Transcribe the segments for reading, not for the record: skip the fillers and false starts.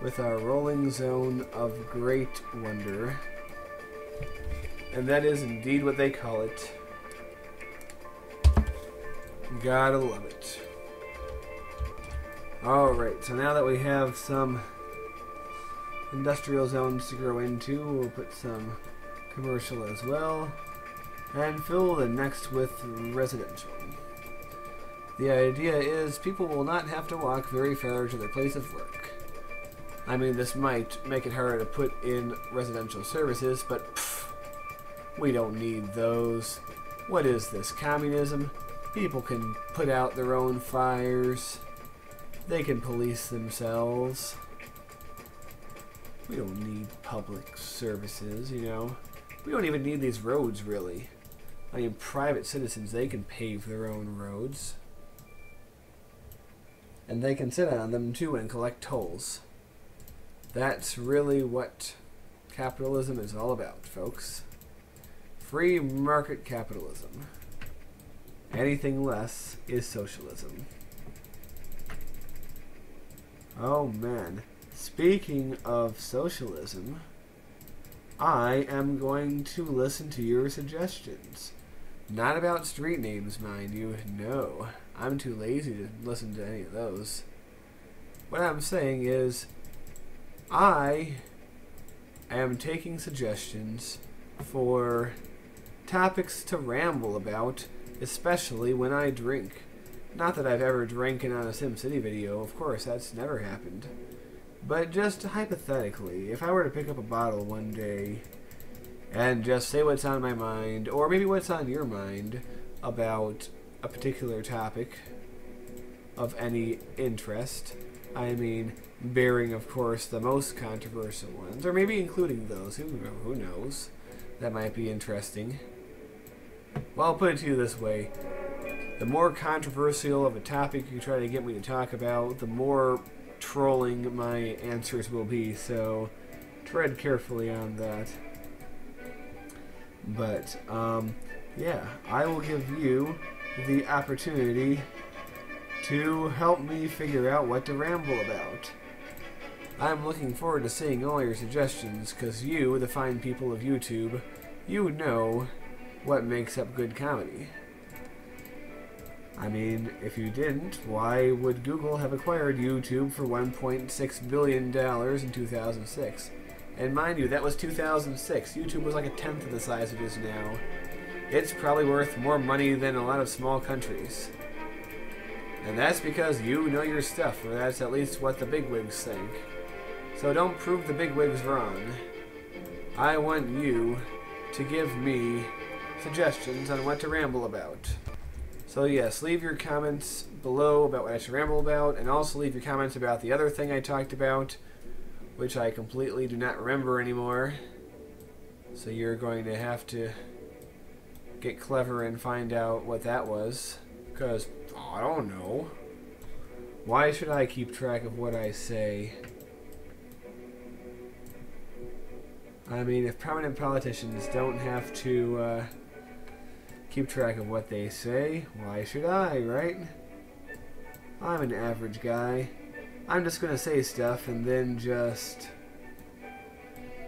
with our rolling zone of great wonder. And that is indeed what they call it. Gotta love it. Alright, so now that we have some industrial zones to grow into, we'll put some commercial as well, and fill the next with residential. The idea is people will not have to walk very far to their place of work. I mean, this might make it harder to put in residential services, but pff, we don't need those. What is this, communism? People can put out their own fires. They can police themselves. We don't need public services, you know. We don't even need these roads, really. I mean, private citizens, they can pave their own roads. And they can sit on them, too, and collect tolls. That's really what capitalism is all about, folks. Free market capitalism. Anything less is socialism. Oh, man. Speaking of socialism, I am going to listen to your suggestions. Not about street names, mind you. No, I'm too lazy to listen to any of those. What I'm saying is, I am taking suggestions for topics to ramble about, especially when I drink. Not that I've ever drinking on a SimCity video, of course, that's never happened. But just hypothetically, if I were to pick up a bottle one day and just say what's on my mind, or maybe what's on your mind about a particular topic of any interest, I mean, bearing, of course, the most controversial ones, or maybe including those, who knows, that might be interesting. Well, I'll put it to you this way. The more controversial of a topic you try to get me to talk about, the more trolling my answers will be, so tread carefully on that. But, yeah, I will give you the opportunity to help me figure out what to ramble about. I'm looking forward to seeing all your suggestions, because you, the fine people of YouTube, you know what makes up good comedy. I mean, if you didn't, why would Google have acquired YouTube for $1.6 billion in 2006? And mind you, that was 2006. YouTube was like a tenth of the size it is now. It's probably worth more money than a lot of small countries. And that's because you know your stuff, or that's at least what the bigwigs think. So don't prove the bigwigs wrong. I want you to give me suggestions on what to ramble about. So yes, leave your comments below about what I should ramble about, and also leave your comments about the other thing I talked about, which I completely do not remember anymore. So you're going to have to get clever and find out what that was, because I don't know. Why should I keep track of what I say? I mean, if prominent politicians don't have to keep track of what they say, why should I, right? I'm an average guy. I'm just gonna say stuff and then just...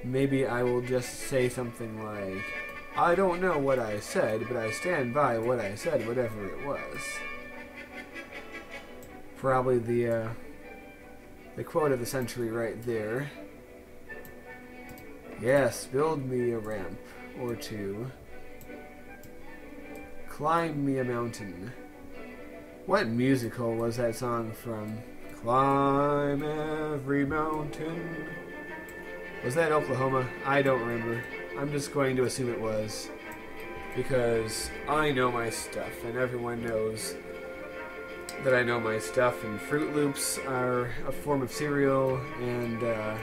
maybe I will just say something like, I don't know what I said, but I stand by what I said, whatever it was. Probably the quote of the century right there. Yes, build me a ramp or two. Climb me a mountain. What musical was that song from? Climb every mountain. Was that Oklahoma? I don't remember. I'm just going to assume it was. Because I know my stuff, and everyone knows that I know my stuff, and Fruit Loops are a form of cereal, and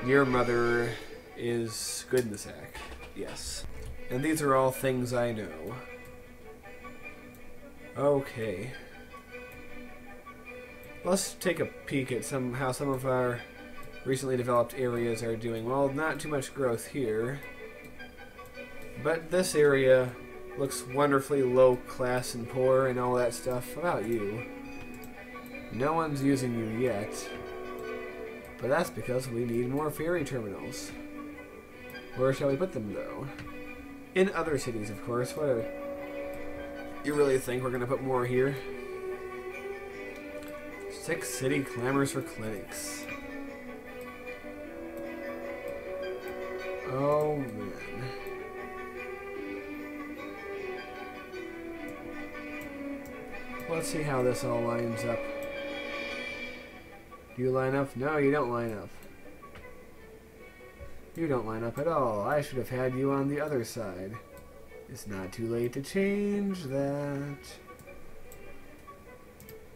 your mother is good in the sack. Yes. And these are all things I know. Okay. Let's take a peek at how some of our recently developed areas are doing. Well, not too much growth here. But this area looks wonderfully low class and poor and all that stuff. About you. No one's using you yet. But that's because we need more ferry terminals. Where shall we put them, though? In other cities, of course. You really think we're going to put more here? 6 city clamors for clinics. Oh, man. Let's see how this all lines up. Do you line up? No, you don't line up. You don't line up at all. I should have had you on the other side. It's not too late to change that.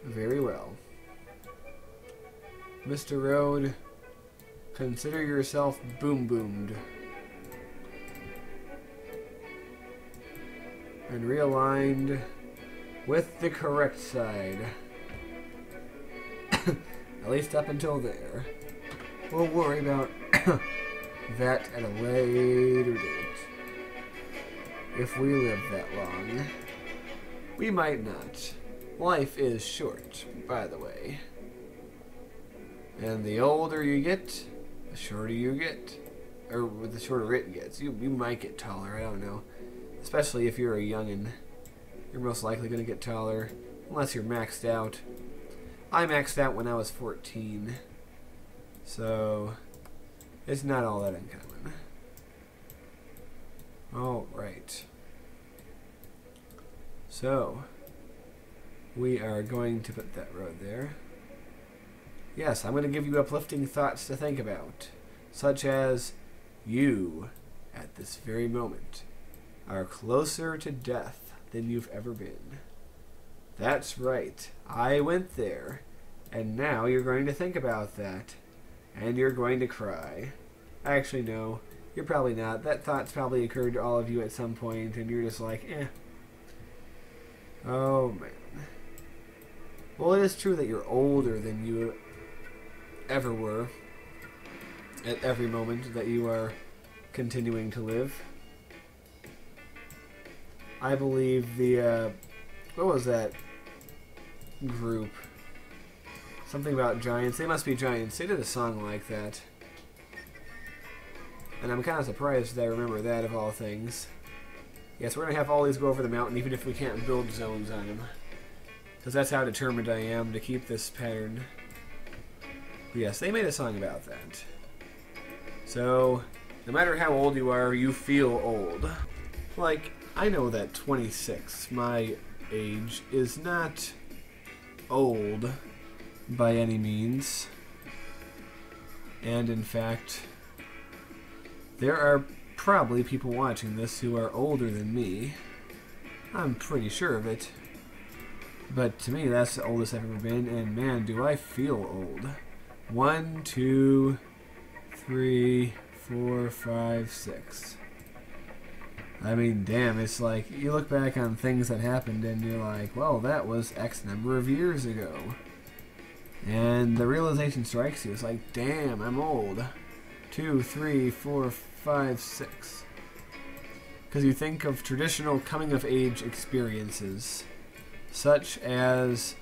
Very well. Mr. Road, consider yourself boom-boomed. And realigned with the correct side. At least up until there. We'll worry about that at a later date. If we live that long. We might not. Life is short, by the way. And the older you get, the shorter you get. Or the shorter it gets. You might get taller, I don't know. Especially if you're a youngin'. You're most likely going to get taller. Unless you're maxed out. I maxed out when I was 14. So, it's not all that uncommon. Alright. So, we are going to put that road there. Yes, I'm going to give you uplifting thoughts to think about. Such as, you, at this very moment, are closer to death than you've ever been. That's right. I went there. And now you're going to think about that. And you're going to cry. Actually, no. You're probably not. That thought's probably occurred to all of you at some point, and you're just like, eh. Oh, man. Well, it is true that you're older than you ever were. At every moment that you are continuing to live. I believe the, what was that group? Something about giants. They must be giants. They did a song like that. And I'm kind of surprised that I remember that of all things. Yes, we're going to have all these go over the mountain even if we can't build zones on them. Because that's how determined I am to keep this pattern. But yes, they made a song about that. So, no matter how old you are, you feel old. Like, I know that 26, my age, is not old by any means. And in fact, there are probably people watching this who are older than me. I'm pretty sure of it. But to me, that's the oldest I've ever been, and man, do I feel old. 1, 2, 3, 4, 5, 6. I mean, damn, it's like, you look back on things that happened and you're like, well, that was X number of years ago. And the realization strikes you, it's like, damn, I'm old. 2, 3, 4, 5, 6. Because you think of traditional coming-of-age experiences, such as,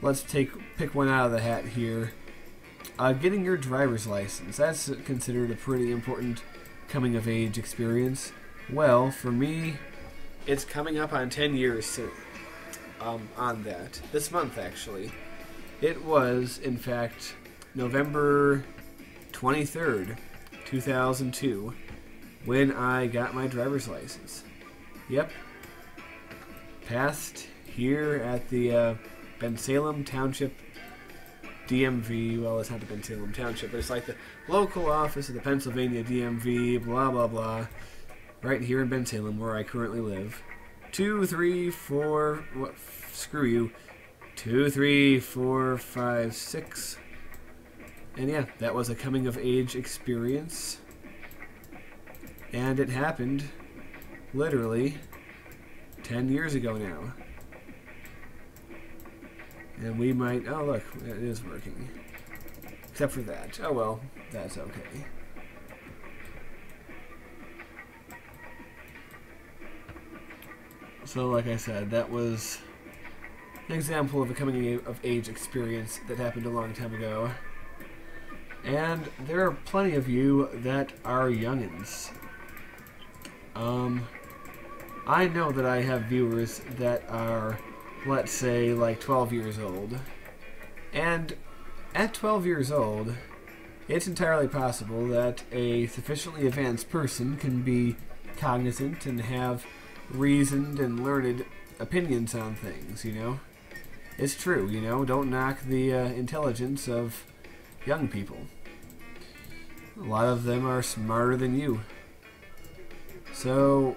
let's pick one out of the hat here, getting your driver's license. That's considered a pretty important coming-of-age experience. Well, for me, it's coming up on 10 years soon, on that. This month, actually. It was, in fact, November 23rd, 2002, when I got my driver's license. Yep. Passed here at the Bensalem Township DMV. Well, it's not the Bensalem Township, but it's like the local office of the Pennsylvania DMV, blah, blah, blah. Right here in Bensalem, where I currently live. 2, 3, 4, what? Screw you. 2, 3, 4, 5, 6. And yeah, that was a coming-of-age experience. And it happened, literally, 10 years ago now. And we might... Oh, look, it is working. Except for that. Oh, well, that's okay. So, like I said, that was an example of a coming-of-age experience that happened a long time ago. And there are plenty of you that are youngins. I know that I have viewers that are, let's say, like 12 years old. And at 12 years old, it's entirely possible that a sufficiently advanced person can be cognizant and have reasoned and learned opinions on things, you know? It's true, you know? Don't knock the intelligence of young people. A lot of them are smarter than you. So,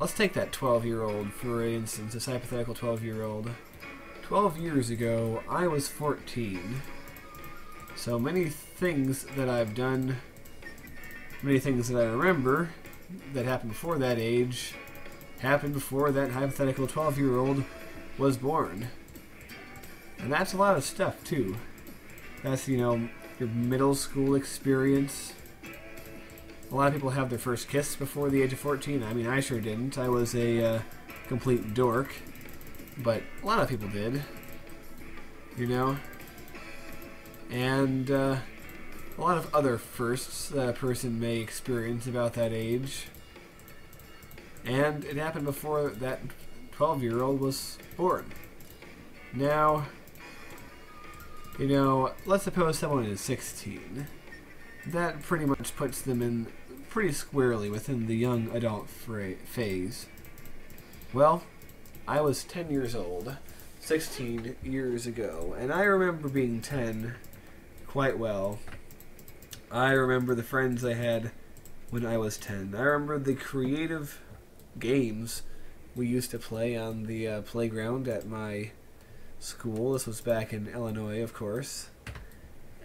let's take that 12-year-old, for instance, this hypothetical 12-year-old. 12 years ago, I was 14. So many things that I've done, many things that I remember that happened before that age, happened before that hypothetical 12-year-old was born. And that's a lot of stuff, too. That's, you know, your middle school experience. A lot of people have their first kiss before the age of 14. I mean, I sure didn't. I was a complete dork. But a lot of people did. You know? And a lot of other firsts that a person may experience about that age. And it happened before that 12-year-old was born. Now, you know, let's suppose someone is 16. That pretty much puts them in pretty squarely within the young adult phase. Well, I was 10 years old 16 years ago, and I remember being 10 quite well. I remember the friends I had when I was 10. I remember the creative games we used to play on the playground at my school. This was back in Illinois, of course.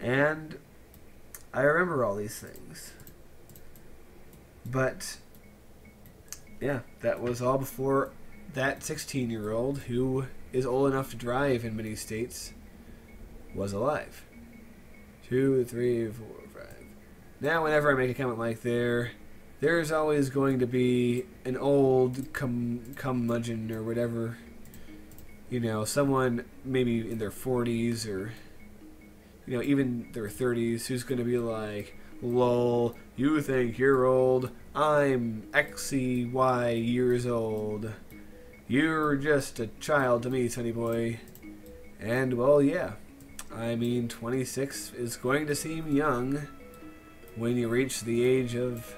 And I remember all these things. But, yeah, that was all before that 16-year-old, who is old enough to drive in many states, was alive. 2, 3, 4, 5. Now, whenever I make a comment like there's always going to be an old curmudgeon or whatever, you know, someone maybe in their 40s or, you know, even their 30s who's going to be like, lol, you think you're old, I'm XCY years old. You're just a child to me, sonny boy. And, well, yeah. I mean, 26 is going to seem young when you reach the age of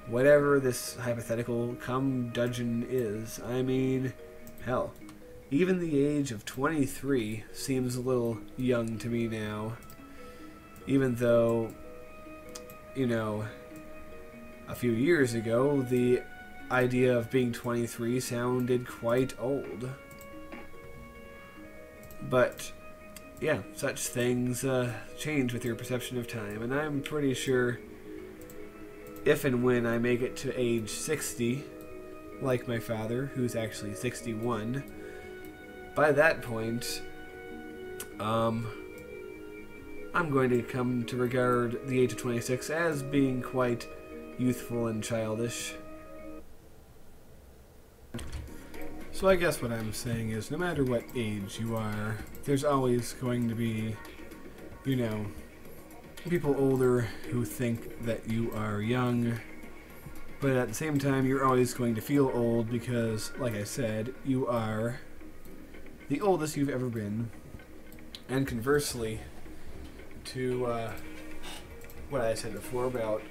whatever this hypothetical curmudgeon is. I mean, hell, even the age of 23 seems a little young to me now. Even though, you know, a few years ago, the idea of being 23 sounded quite old. But, yeah, such things change with your perception of time, and I'm pretty sure if and when I make it to age 60, like my father, who's actually 61, by that point, I'm going to come to regard the age of 26 as being quite youthful and childish. So I guess what I'm saying is, no matter what age you are, there's always going to be, you know, people older who think that you are young, but at the same time you're always going to feel old because, like I said, you are the oldest you've ever been. And conversely to what I said before about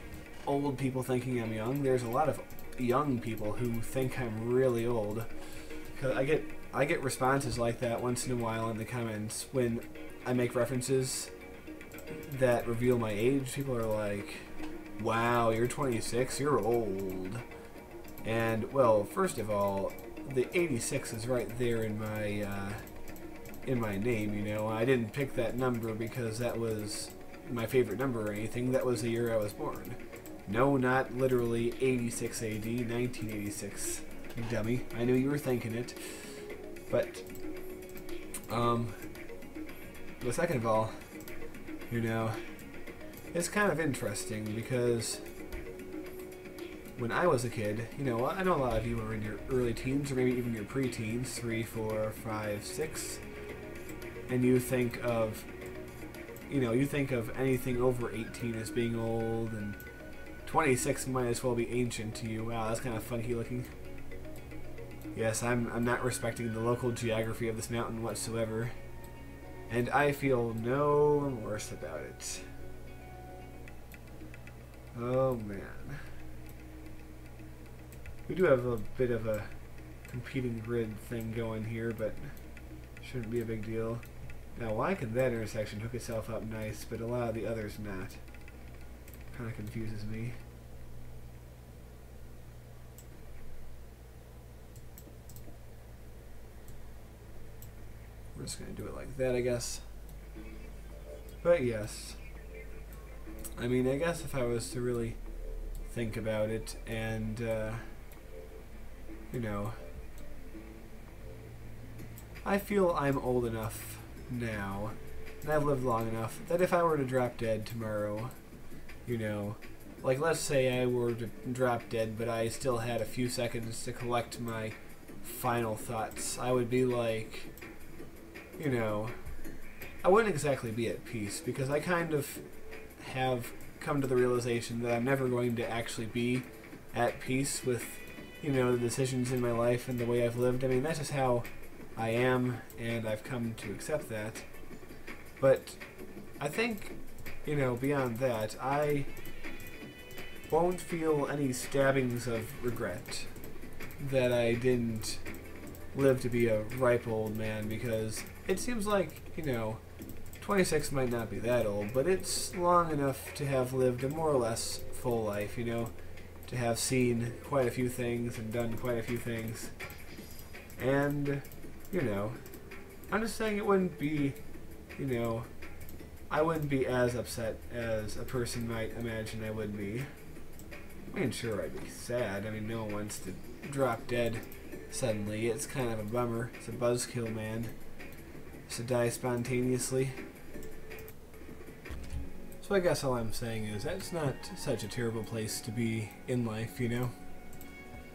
old people thinking I'm young, there's a lot of young people who think I'm really old. Cause I get responses like that once in a while in the comments when I make references that reveal my age. People are like, wow, you're 26, you're old. And, well, first of all, the 86 is right there in my name, you know. I didn't pick that number because that was my favorite number or anything. That was the year I was born. No, not literally 86 AD, 1986. You dummy. I knew you were thinking it. But second of all, you know, it's kind of interesting because when I was a kid, you know, I know a lot of you are in your early teens or maybe even your pre-teens, 3, 4, 5, 6, and you think of, you know, you think of anything over 18 as being old, and 26 might as well be ancient to you. Wow, that's kind of funky looking. Yes, I'm not respecting the local geography of this mountain whatsoever, and I feel no remorse about it. Oh man. We do have a bit of a competing grid thing going here, but shouldn't be a big deal. Now, why can that intersection hook itself up nice, but a lot of the others not? Kind of confuses me. We're just going to do it like that, I guess. But yes. I mean, I guess if I was to really think about it and, you know, I feel I'm old enough now, and I've lived long enough, that if I were to drop dead tomorrow, you know, like let's say I were to drop dead, but I still had a few seconds to collect my final thoughts, I would be like, you know, I wouldn't exactly be at peace, because I kind of have come to the realization that I'm never going to actually be at peace with, you know, the decisions in my life and the way I've lived. I mean, that's just how I am, and I've come to accept that. But I think, you know, beyond that, I won't feel any stabbings of regret that I didn't live to be a ripe old man, because it seems like, you know, 26 might not be that old, but it's long enough to have lived a more or less full life, you know, to have seen quite a few things and done quite a few things. And, you know, I'm just saying it wouldn't be, you know, I wouldn't be as upset as a person might imagine I would be. I mean, sure, I'd be sad. I mean, no one wants to drop dead suddenly. It's kind of a bummer. It's a buzzkill, man. Just to die spontaneously. So I guess all I'm saying is that's not such a terrible place to be in life, you know?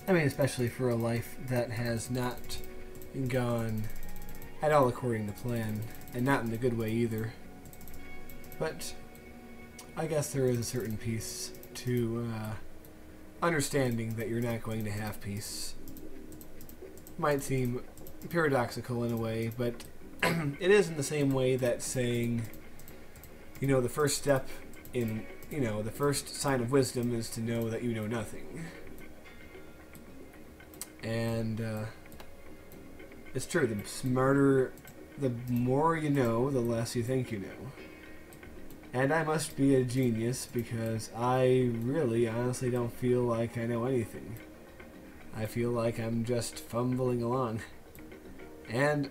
I mean, especially for a life that has not gone at all according to plan, and not in the good way either. But I guess there is a certain peace to understanding that you're not going to have peace. Might seem paradoxical in a way, but it is in the same way that saying, you know, the first step in, you know, the first sign of wisdom is to know that you know nothing. And it's true, the smarter, the more you know, the less you think you know. And I must be a genius, because I really honestly don't feel like I know anything. I feel like I'm just fumbling along. And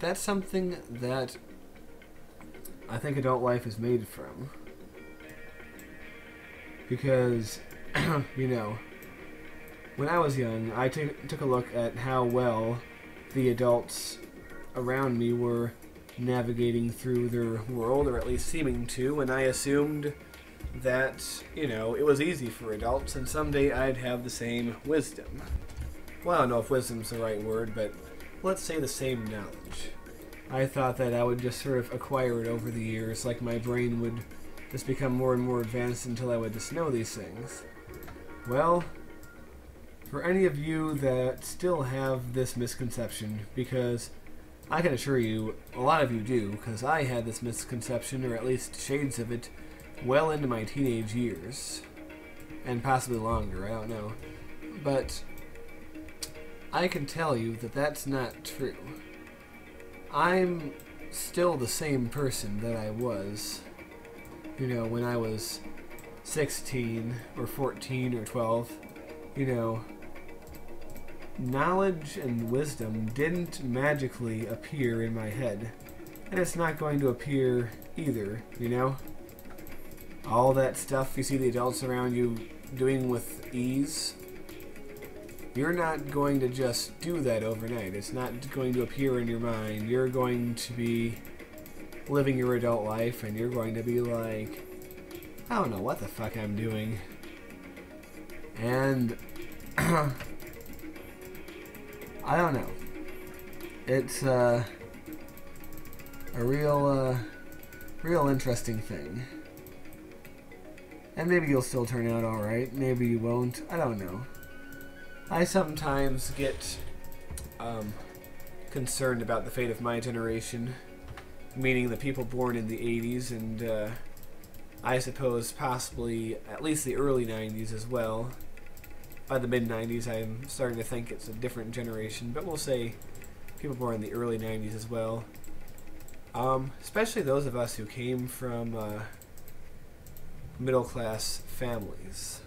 that's something that I think adult life is made from. Because, you know, when I was young, I took a look at how well the adults around me were navigating through their world, or at least seeming to, and I assumed that, you know, it was easy for adults, and someday I'd have the same wisdom. Well, I don't know if wisdom's the right word, but let's say the same knowledge. I thought that I would just sort of acquire it over the years, like my brain would just become more and more advanced until I would just know these things. Well, for any of you that still have this misconception, because I can assure you, a lot of you do, because I had this misconception, or at least shades of it, well into my teenage years. And possibly longer, I don't know. But I can tell you that that's not true. I'm still the same person that I was, you know, when I was 16 or 14 or 12. You know, knowledge and wisdom didn't magically appear in my head, and it's not going to appear either, you know? All that stuff you see the adults around you doing with ease, you're not going to just do that overnight. It's not going to appear in your mind. You're going to be living your adult life, and you're going to be like, I don't know what the fuck I'm doing. And I don't know. It's a real real interesting thing. And maybe you'll still turn out alright, maybe you won't, I don't know. I sometimes get concerned about the fate of my generation, meaning the people born in the 80s and I suppose possibly at least the early 90s as well. By the mid-90s I'm starting to think it's a different generation, but we'll say people born in the early 90s as well. Especially those of us who came from middle-class families.